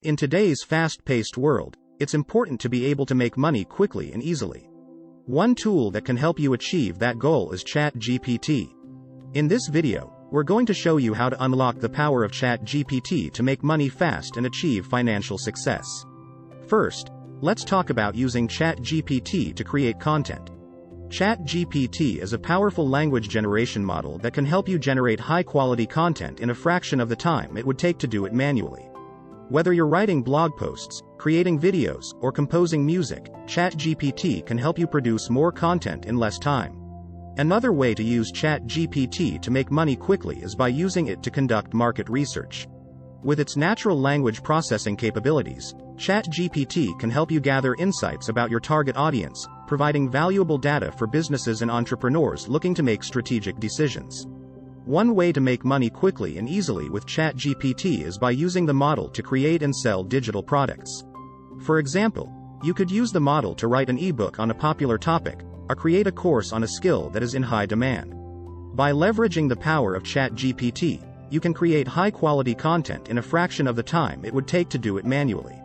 In today's fast-paced world, it's important to be able to make money quickly and easily. One tool that can help you achieve that goal is ChatGPT. In this video, we're going to show you how to unlock the power of ChatGPT to make money fast and achieve financial success. First, let's talk about using ChatGPT to create content. ChatGPT is a powerful language generation model that can help you generate high-quality content in a fraction of the time it would take to do it manually. Whether you're writing blog posts, creating videos, or composing music, ChatGPT can help you produce more content in less time. Another way to use ChatGPT to make money quickly is by using it to conduct market research. With its natural language processing capabilities, ChatGPT can help you gather insights about your target audience, providing valuable data for businesses and entrepreneurs looking to make strategic decisions. One way to make money quickly and easily with ChatGPT is by using the model to create and sell digital products. For example, you could use the model to write an ebook on a popular topic, or create a course on a skill that is in high demand. By leveraging the power of ChatGPT, you can create high-quality content in a fraction of the time it would take to do it manually.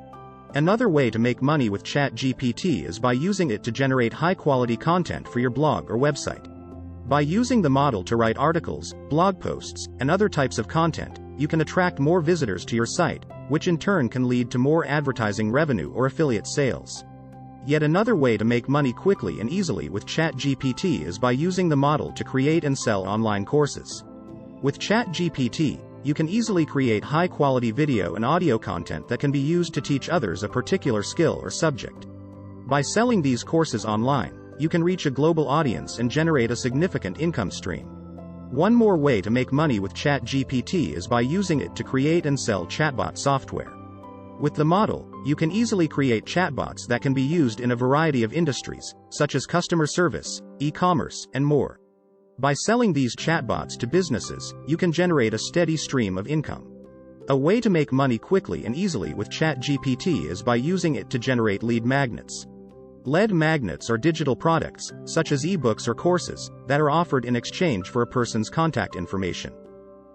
Another way to make money with ChatGPT is by using it to generate high-quality content for your blog or website. By using the model to write articles, blog posts, and other types of content, you can attract more visitors to your site, which in turn can lead to more advertising revenue or affiliate sales. Yet another way to make money quickly and easily with ChatGPT is by using the model to create and sell online courses. With ChatGPT, you can easily create high-quality video and audio content that can be used to teach others a particular skill or subject. By selling these courses online, you can reach a global audience and generate a significant income stream. One more way to make money with ChatGPT is by using it to create and sell chatbot software. With the model, you can easily create chatbots that can be used in a variety of industries, such as customer service, e-commerce, and more. By selling these chatbots to businesses, you can generate a steady stream of income. A way to make money quickly and easily with ChatGPT is by using it to generate lead magnets. Lead magnets are digital products, such as ebooks or courses, that are offered in exchange for a person's contact information.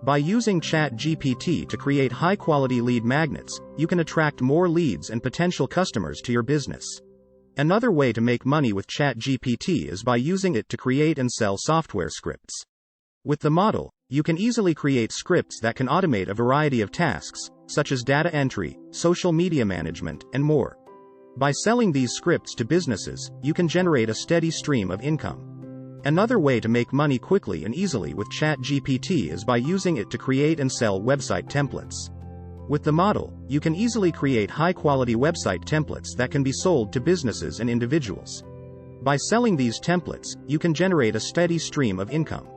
By using ChatGPT to create high-quality lead magnets, you can attract more leads and potential customers to your business. Another way to make money with ChatGPT is by using it to create and sell software scripts. With the model, you can easily create scripts that can automate a variety of tasks, such as data entry, social media management, and more. By selling these scripts to businesses, you can generate a steady stream of income. Another way to make money quickly and easily with ChatGPT is by using it to create and sell website templates. With the model, you can easily create high-quality website templates that can be sold to businesses and individuals. By selling these templates, you can generate a steady stream of income.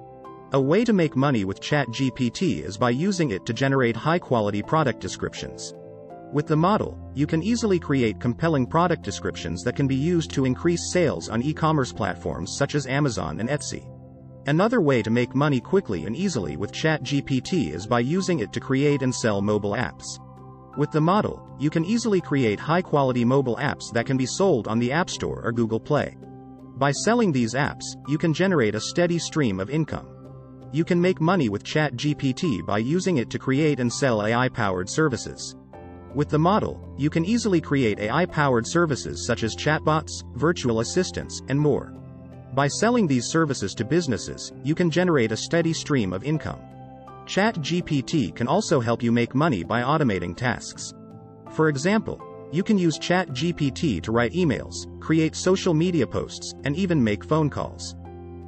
A way to make money with ChatGPT is by using it to generate high-quality product descriptions. With the model, you can easily create compelling product descriptions that can be used to increase sales on e-commerce platforms such as Amazon and Etsy. Another way to make money quickly and easily with ChatGPT is by using it to create and sell mobile apps. With the model, you can easily create high-quality mobile apps that can be sold on the App Store or Google Play. By selling these apps, you can generate a steady stream of income. You can make money with ChatGPT by using it to create and sell AI-powered services. With the model, you can easily create AI-powered services such as chatbots, virtual assistants, and more. By selling these services to businesses, you can generate a steady stream of income. ChatGPT can also help you make money by automating tasks. For example, you can use ChatGPT to write emails, create social media posts, and even make phone calls.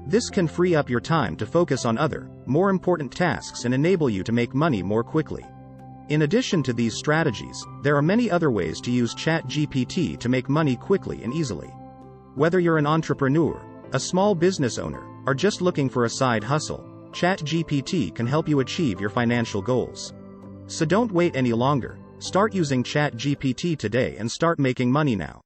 This can free up your time to focus on other, more important tasks and enable you to make money more quickly. In addition to these strategies, there are many other ways to use ChatGPT to make money quickly and easily. Whether you're an entrepreneur, a small business owner, or just looking for a side hustle, ChatGPT can help you achieve your financial goals. So don't wait any longer, start using ChatGPT today and start making money now.